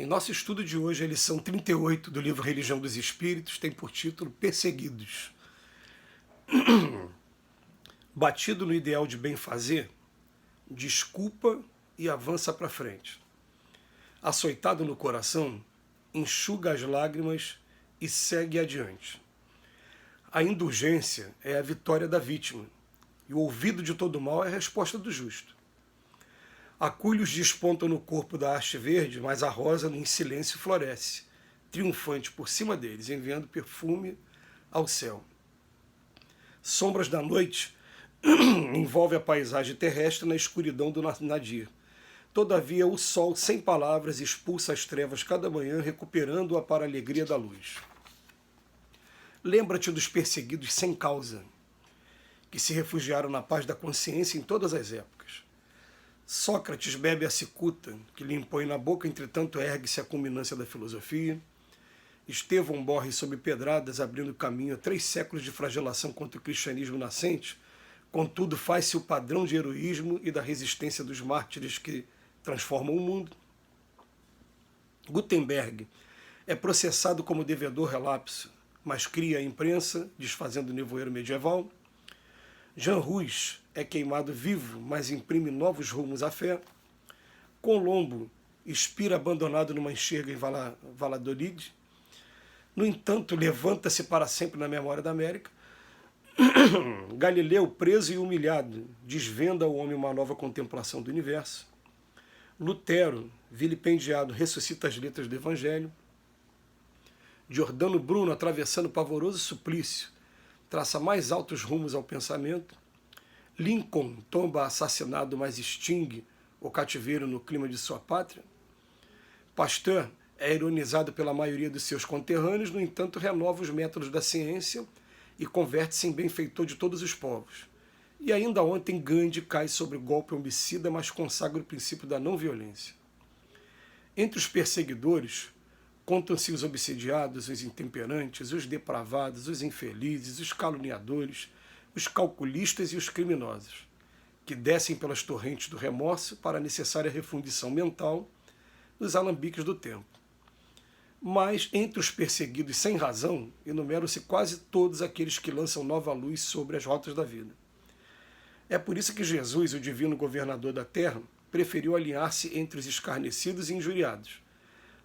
Bem, nosso estudo de hoje é a lição 38 do livro Religião dos Espíritos, tem por título Perseguidos. Batido no ideal de bem fazer, desculpa e avança para frente. Açoitado no coração, enxuga as lágrimas e segue adiante. A indulgência é a vitória da vítima, e o ouvido de todo mal é a resposta do justo. Acúlios despontam no corpo da haste verde, mas a rosa em silêncio floresce, triunfante por cima deles, enviando perfume ao céu. Sombras da noite envolvem a paisagem terrestre na escuridão do nadir. Todavia, o sol, sem palavras, expulsa as trevas cada manhã, recuperando-a para a alegria da luz. Lembra-te dos perseguidos sem causa, que se refugiaram na paz da consciência em todas as épocas. Sócrates bebe a cicuta, que lhe impõe na boca, entretanto ergue-se a culminância da filosofia. Estevão morre sob pedradas, abrindo caminho a 3 séculos de flagelação contra o cristianismo nascente, contudo faz-se o padrão de heroísmo e da resistência dos mártires que transformam o mundo. Gutenberg é processado como devedor relapso, mas cria a imprensa, desfazendo o nevoeiro medieval. Jean Rus é queimado vivo, mas imprime novos rumos à fé. Colombo expira abandonado numa enxerga em Valladolid. No entanto, levanta-se para sempre na memória da América. Galileu, preso e humilhado, desvenda ao homem uma nova contemplação do universo. Lutero, vilipendiado, ressuscita as letras do Evangelho. Giordano Bruno, atravessando pavoroso suplício, traça mais altos rumos ao pensamento. Lincoln tomba assassinado, mas extingue o cativeiro no clima de sua pátria. Pasteur é ironizado pela maioria dos seus conterrâneos, no entanto renova os métodos da ciência e converte-se em benfeitor de todos os povos. E ainda ontem Gandhi cai sobre o golpe homicida, mas consagra o princípio da não violência. Entre os perseguidores, contam-se os obsidiados, os intemperantes, os depravados, os infelizes, os caluniadores, os calculistas e os criminosos, que descem pelas torrentes do remorso para a necessária refundição mental nos alambiques do tempo. Mas, entre os perseguidos sem razão, enumeram-se quase todos aqueles que lançam nova luz sobre as rotas da vida. É por isso que Jesus, o divino governador da terra, preferiu alinhar-se entre os escarnecidos e injuriados,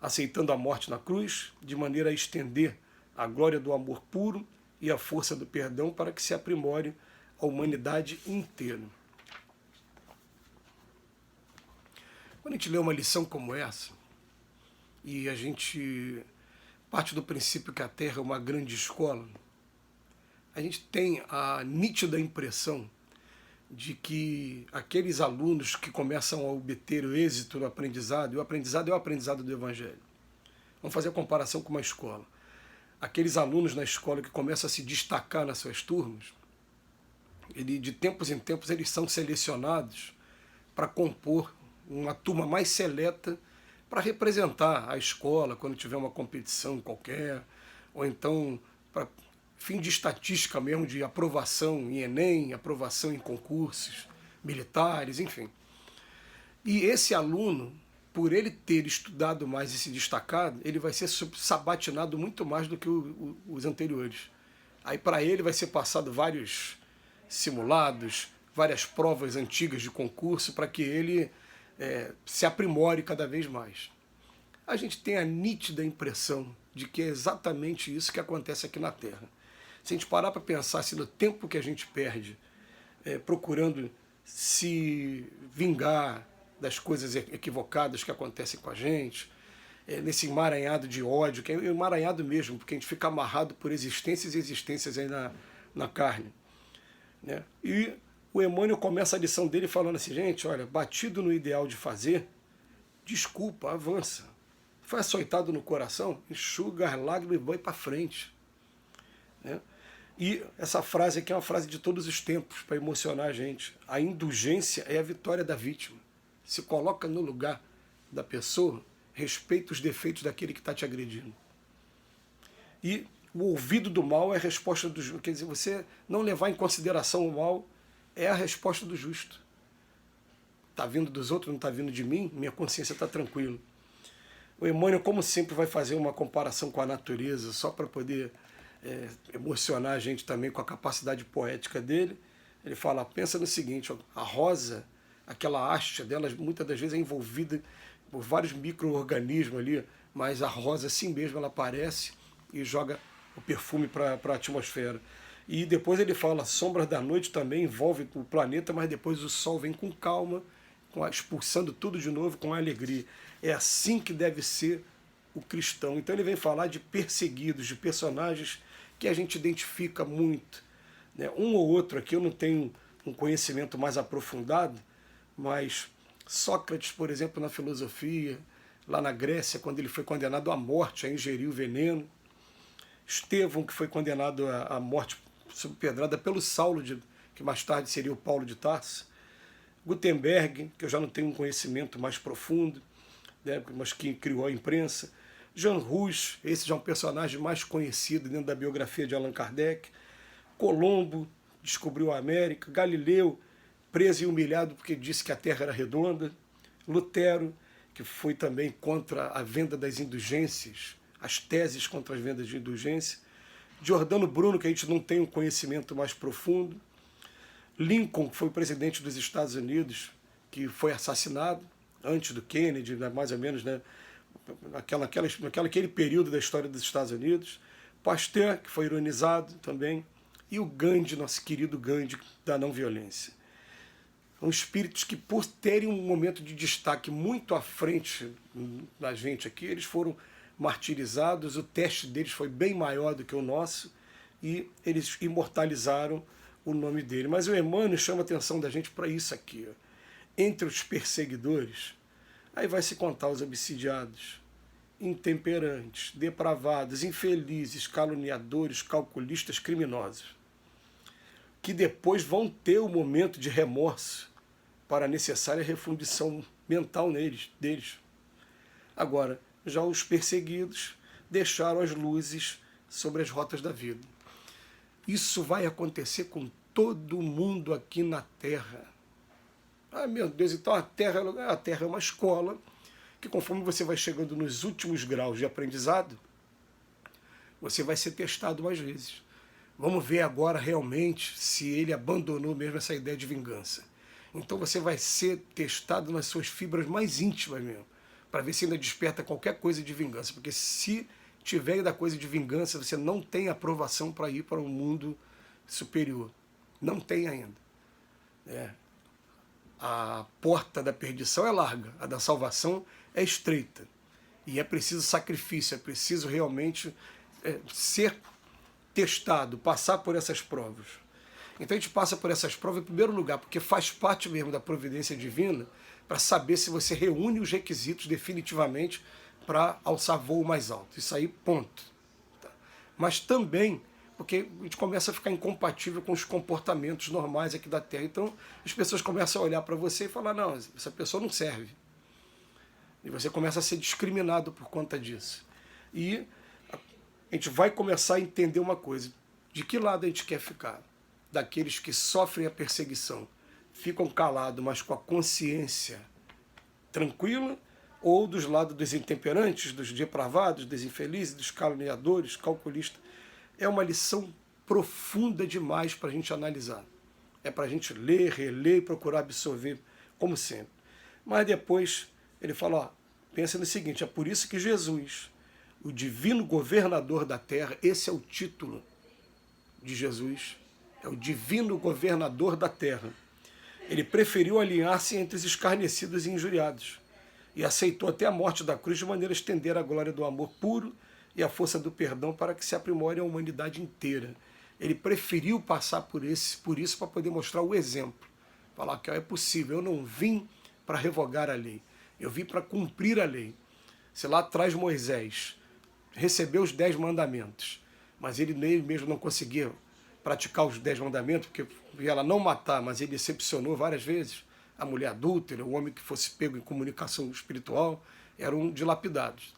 aceitando a morte na cruz, de maneira a estender a glória do amor puro e a força do perdão para que se aprimore a humanidade inteira. Quando a gente lê uma lição como essa, e a gente parte do princípio que a Terra é uma grande escola, a gente tem a nítida impressão de que aqueles alunos que começam a obter o êxito no aprendizado, e o aprendizado é o aprendizado do Evangelho. Vamos fazer a comparação com uma escola. Aqueles alunos na escola que começam a se destacar nas suas turmas, de tempos em tempos eles são selecionados para compor uma turma mais seleta para representar a escola quando tiver uma competição qualquer, ou então para fim de estatística mesmo, de aprovação em Enem, aprovação em concursos militares, enfim. E esse aluno, por ele ter estudado mais e se destacado, ele vai ser sabatinado muito mais do que os anteriores. Aí para ele vai ser passado vários simulados, várias provas antigas de concurso para que ele se aprimore cada vez mais. A gente tem a nítida impressão de que é exatamente isso que acontece aqui na Terra. Se a gente parar para pensar no tempo que a gente perde procurando se vingar das coisas equivocadas que acontecem com a gente, nesse emaranhado de ódio, que é emaranhado mesmo, porque a gente fica amarrado por existências e existências aí na carne, né? E o Emmanuel começa a lição dele falando assim, gente, olha, batido no ideal de fazer, desculpa, avança. Foi açoitado no coração, enxuga as lágrimas e vai para frente, né? E essa frase aqui é uma frase de todos os tempos, para emocionar a gente. A indulgência é a vitória da vítima. Se coloca no lugar da pessoa, respeita os defeitos daquele que está te agredindo. E o ouvido do mal é a resposta do justo. Quer dizer, você não levar em consideração o mal é a resposta do justo. Está vindo dos outros, não está vindo de mim, minha consciência está tranquila. O Emmanuel, como sempre, vai fazer uma comparação com a natureza, só para poder emocionar a gente também com a capacidade poética dele. Ele fala, pensa no seguinte, ó, a rosa, aquela haste dela, muitas das vezes é envolvida por vários micro-organismos ali, mas a rosa assim mesmo ela aparece e joga o perfume para a atmosfera. E depois ele fala, sombras da noite também envolve o planeta, mas depois o sol vem com calma, expulsando tudo de novo com alegria. É assim que deve ser o cristão. Então ele vem falar de perseguidos, de personagens que a gente identifica muito, né? Um ou outro aqui eu não tenho um conhecimento mais aprofundado, mas Sócrates, por exemplo, na filosofia, lá na Grécia, quando ele foi condenado à morte, a ingerir o veneno. Estevão, que foi condenado à morte sob pedrada pelo Saulo, que mais tarde seria o Paulo de Tarso. Gutenberg, que eu já não tenho um conhecimento mais profundo, né, mas que criou a imprensa. Jean Rous, esse já é um personagem mais conhecido dentro da biografia de Allan Kardec. Colombo, descobriu a América. Galileu, preso e humilhado porque disse que a Terra era redonda. Lutero, que foi também contra a venda das indulgências, as teses contra as vendas de indulgência. Giordano Bruno, que a gente não tem um conhecimento mais profundo. Lincoln, que foi o presidente dos Estados Unidos, que foi assassinado antes do Kennedy, né, mais ou menos, né, naquele período da história dos Estados Unidos. Pasteur, que foi ironizado também. E o Gandhi, nosso querido Gandhi, da não violência. São espíritos que, por terem um momento de destaque muito à frente da gente aqui, eles foram martirizados, o teste deles foi bem maior do que o nosso, e eles imortalizaram o nome dele. Mas o Emmanuel chama a atenção da gente para isso aqui, ó. Entre os perseguidores, aí vai se contar os obsidiados, intemperantes, depravados, infelizes, caluniadores, calculistas, criminosos, que depois vão ter o momento de remorso para a necessária refundição mental deles. Agora, já os perseguidos deixaram as luzes sobre as rotas da vida. Isso vai acontecer com todo mundo aqui na Terra. Ah, meu Deus, então a Terra é uma escola que, conforme você vai chegando nos últimos graus de aprendizado, você vai ser testado mais vezes. Vamos ver agora realmente se ele abandonou mesmo essa ideia de vingança. Então você vai ser testado nas suas fibras mais íntimas mesmo, para ver se ainda desperta qualquer coisa de vingança. Porque se tiver ainda coisa de vingança, você não tem aprovação para ir para um mundo superior. Não tem ainda. A porta da perdição é larga, a da salvação é estreita. E é preciso sacrifício, é preciso realmente ser testado, passar por essas provas. Então a gente passa por essas provas em primeiro lugar, porque faz parte mesmo da providência divina para saber se você reúne os requisitos definitivamente para alçar voo mais alto. Isso aí, ponto. Tá? Mas também porque a gente começa a ficar incompatível com os comportamentos normais aqui da Terra. Então as pessoas começam a olhar para você e falar, não, essa pessoa não serve. E você começa a ser discriminado por conta disso. E a gente vai começar a entender uma coisa. De que lado a gente quer ficar? Daqueles que sofrem a perseguição, ficam calados, mas com a consciência tranquila, ou dos lados dos intemperantes, dos depravados, dos infelizes, dos caluniadores, calculistas. É uma lição profunda demais para a gente analisar. É para a gente ler, reler e procurar absorver, como sempre. Mas depois ele fala, ó, pensa no seguinte, é por isso que Jesus, o divino governador da terra, esse é o título de Jesus, é o divino governador da terra. Ele preferiu alinhar-se entre os escarnecidos e injuriados e aceitou até a morte da cruz de maneira a estender a glória do amor puro e a força do perdão para que se aprimore a humanidade inteira. Ele preferiu passar por isso para poder mostrar o exemplo. Falar que é possível, eu não vim para revogar a lei, eu vim para cumprir a lei. Se lá atrás Moisés recebeu os 10 mandamentos, mas ele mesmo não conseguia praticar os 10 mandamentos, porque ela não matar, mas ele decepcionou várias vezes, a mulher adúltera, o homem que fosse pego em comunicação espiritual, eram dilapidados.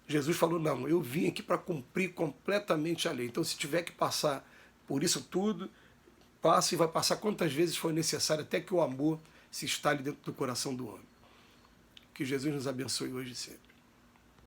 Jesus falou, não, eu vim aqui para cumprir completamente a lei. Então, se tiver que passar por isso tudo, passa e vai passar quantas vezes for necessário, até que o amor se instale dentro do coração do homem. Que Jesus nos abençoe hoje e sempre.